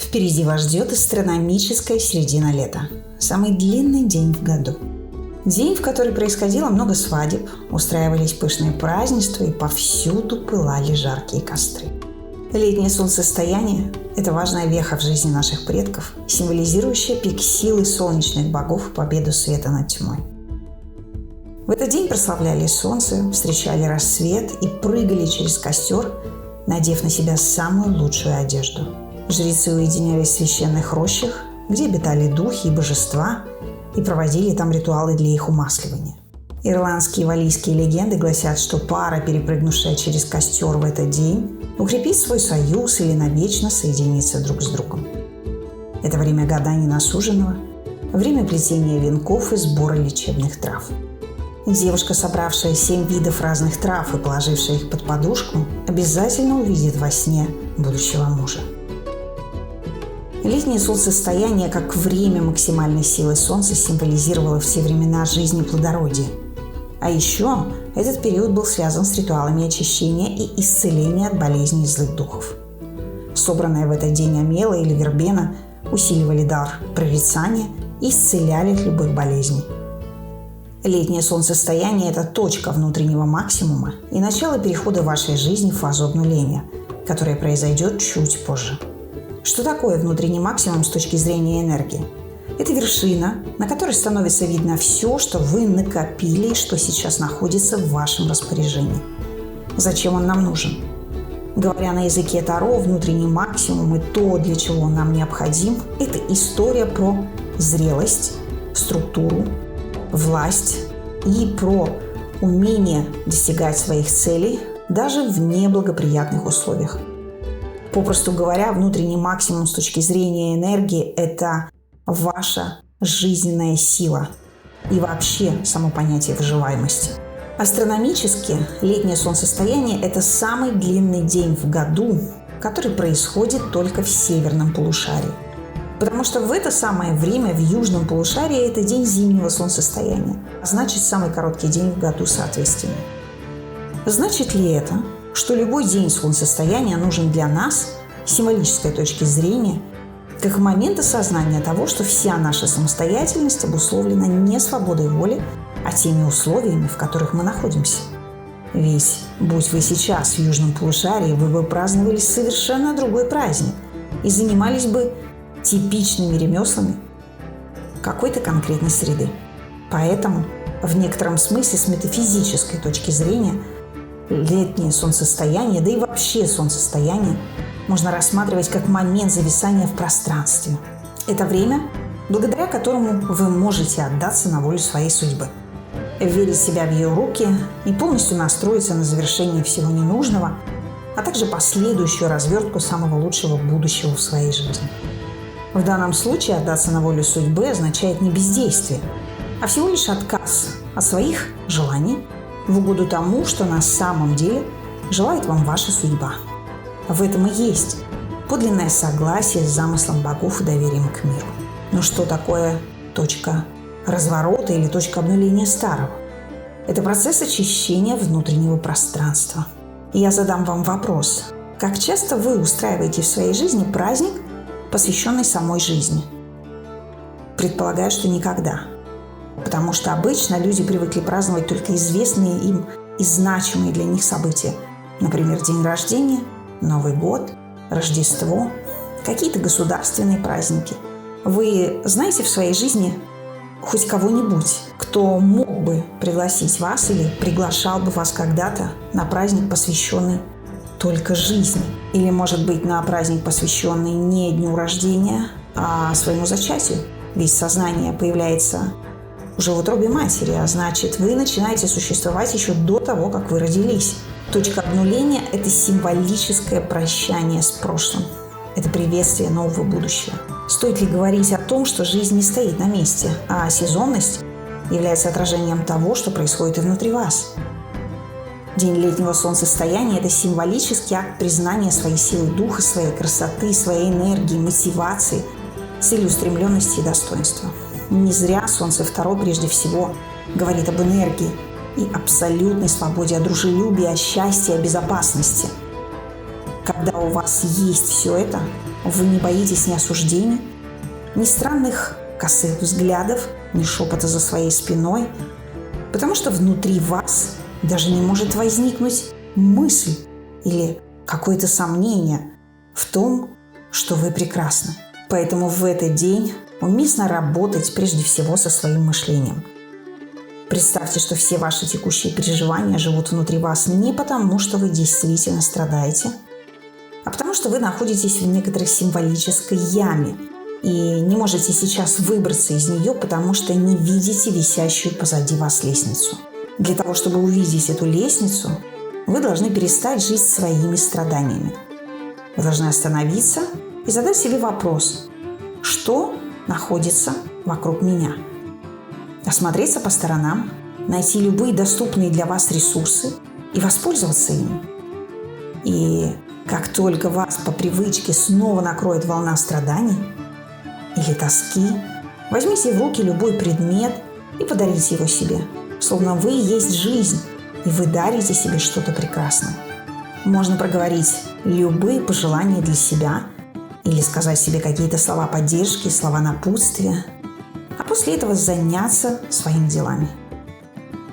Впереди вас ждет астрономическая середина лета. Самый длинный день в году. День, в который происходило много свадеб, устраивались пышные празднества и повсюду пылали жаркие костры. Летнее солнцестояние – это важная веха в жизни наших предков, символизирующая пик силы солнечных богов и победу света над тьмой. В этот день прославляли солнце, встречали рассвет и прыгали через костер, надев на себя самую лучшую одежду. Жрецы уединялись в священных рощах, где обитали духи и божества, и проводили там ритуалы для их умасливания. Ирландские и валлийские легенды гласят, что пара, перепрыгнувшая через костер в этот день, укрепит свой союз или навечно соединится друг с другом. Это время гаданий на суженого, время плетения венков и сбора лечебных трав. Девушка, собравшая 7 видов разных трав и положившая их под подушку, обязательно увидит во сне будущего мужа. Летнее солнцестояние, как время максимальной силы солнца, символизировало в те времена жизнь и плодородие. А еще этот период был связан с ритуалами очищения и исцеления от болезней и злых духов. Собранная в этот день омела или вербена усиливали дар прорицания и исцеляли от любых болезней. Летнее солнцестояние – это точка внутреннего максимума и начало перехода вашей жизни в фазу обнуления, которая произойдет чуть позже. Что такое внутренний максимум с точки зрения энергии? Это вершина, на которой становится видно все, что вы накопили и что сейчас находится в вашем распоряжении. Зачем он нам нужен? Говоря на языке Таро, внутренний максимум и то, для чего он нам необходим – это история про зрелость, структуру, власть и про умение достигать своих целей даже в неблагоприятных условиях. Попросту говоря, внутренний максимум с точки зрения энергии – это ваша жизненная сила и вообще само понятие выживаемости. Астрономически летнее солнцестояние – это самый длинный день в году, который происходит только в северном полушарии. Потому что в это самое время в южном полушарии это день зимнего солнцестояния, а значит самый короткий день в году соответственно. Значит ли это, что любой день солнцестояния нужен для нас, с символической точки зрения, как момент осознания того, что вся наша самостоятельность обусловлена не свободой воли, а теми условиями, в которых мы находимся? Ведь, будь вы сейчас в южном полушарии, вы бы праздновали совершенно другой праздник и занимались бы типичными ремеслами какой-то конкретной среды. Поэтому, в некотором смысле, с метафизической точки зрения, летнее солнцестояние, да и вообще солнцестояние, можно рассматривать как момент зависания в пространстве. Это время, благодаря которому вы можете отдаться на волю своей судьбы, верить в себя в ее руки и полностью настроиться на завершение всего ненужного, а также последующую развертку самого лучшего будущего в своей жизни. В данном случае отдаться на волю судьбы означает не бездействие, а всего лишь отказ от своих желаний в угоду тому, что на самом деле желает вам ваша судьба. В этом и есть подлинное согласие с замыслом богов и доверием к миру. Но что такое точка разворота или точка обнуления старого? Это процесс очищения внутреннего пространства. И я задам вам вопрос. Как часто вы устраиваете в своей жизни праздник, посвященный самой жизни? Предполагаю, что никогда. Потому что обычно люди привыкли праздновать только известные им и значимые для них события. Например, день рождения, Новый год, Рождество, какие-то государственные праздники. Вы знаете в своей жизни хоть кого-нибудь, кто мог бы пригласить вас или приглашал бы вас когда-то на праздник, посвященный только жизни? Или, может быть, на праздник, посвященный не дню рождения, а своему зачатию? Ведь сознание появляется уже в утробе матери, а значит, вы начинаете существовать еще до того, как вы родились. Точка обнуления – это символическое прощание с прошлым. Это приветствие нового будущего. Стоит ли говорить о том, что жизнь не стоит на месте, а сезонность является отражением того, что происходит и внутри вас? День летнего солнцестояния – это символический акт признания своей силы духа, своей красоты, своей энергии, мотивации, целеустремленности и достоинства. Не зря Солнце Таро прежде всего говорит об энергии и абсолютной свободе, о дружелюбии, о счастье, о безопасности. Когда у вас есть все это, Вы не боитесь ни осуждений, ни странных косых взглядов, ни шепота за своей спиной, потому что внутри вас даже не может возникнуть мысль или какое-то сомнение в том, что вы прекрасны. Поэтому в этот день уместно работать прежде всего со своим мышлением. Представьте, что все ваши текущие переживания живут внутри вас не потому, что вы действительно страдаете, а потому что вы находитесь в некоторой символической яме и не можете сейчас выбраться из нее, потому что не видите висящую позади вас лестницу. Для того, чтобы увидеть эту лестницу, вы должны перестать жить своими страданиями. Вы должны остановиться и задать себе вопрос: что находится вокруг меня? Осмотреться по сторонам, найти любые доступные для вас ресурсы и воспользоваться ими. И как только вас по привычке снова накроет волна страданий или тоски, возьмите в руки любой предмет и подарите его себе, словно вы есть жизнь, и вы дарите себе что-то прекрасное. Можно проговорить любые пожелания для себя или сказать себе какие-то слова поддержки, слова напутствия, а после этого заняться своими делами.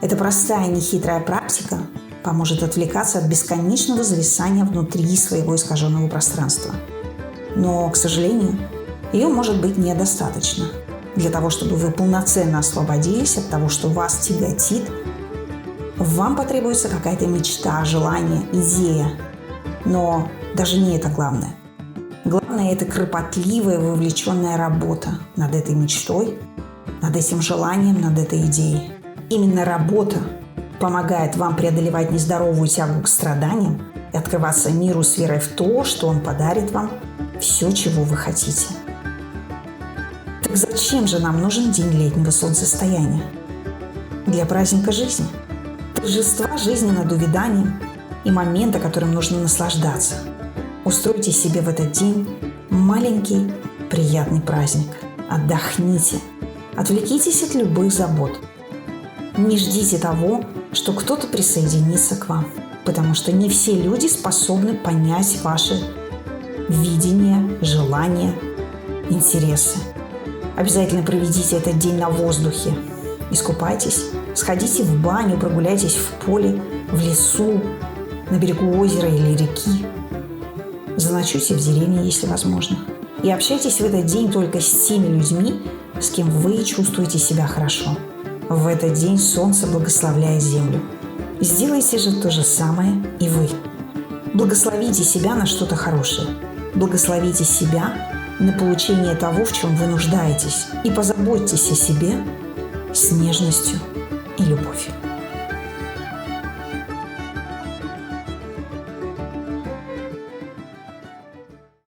Эта простая, нехитрая практика поможет отвлекаться от бесконечного зависания внутри своего искаженного пространства. Но, к сожалению, ее может быть недостаточно. Для того, чтобы вы полноценно освободились от того, что вас тяготит, вам потребуется какая-то мечта, желание, идея. Но даже не это главное. Главное – это кропотливая, вовлеченная работа над этой мечтой, над этим желанием, над этой идеей. Именно работа помогает вам преодолевать нездоровую тягу к страданиям и открываться миру с верой в то, что он подарит вам все, чего вы хотите. Так зачем же нам нужен день летнего солнцестояния? Для праздника жизни, торжества жизни над увяданием и момента, которым нужно наслаждаться. Устройте себе в этот день маленький приятный праздник. Отдохните, отвлекитесь от любых забот. Не ждите того, что кто-то присоединится к вам, потому что не все люди способны понять ваши видения, желания, интересы. Обязательно проведите этот день на воздухе. Искупайтесь, сходите в баню, прогуляйтесь в поле, в лесу, на берегу озера или реки. Заночуйте в деревне, если возможно. И общайтесь в этот день только с теми людьми, с кем вы чувствуете себя хорошо. В этот день солнце благословляет землю. Сделайте же то же самое и вы. Благословите себя на что-то хорошее. Благословите себя на получение того, в чем вы нуждаетесь. И позаботьтесь о себе с нежностью и любовью.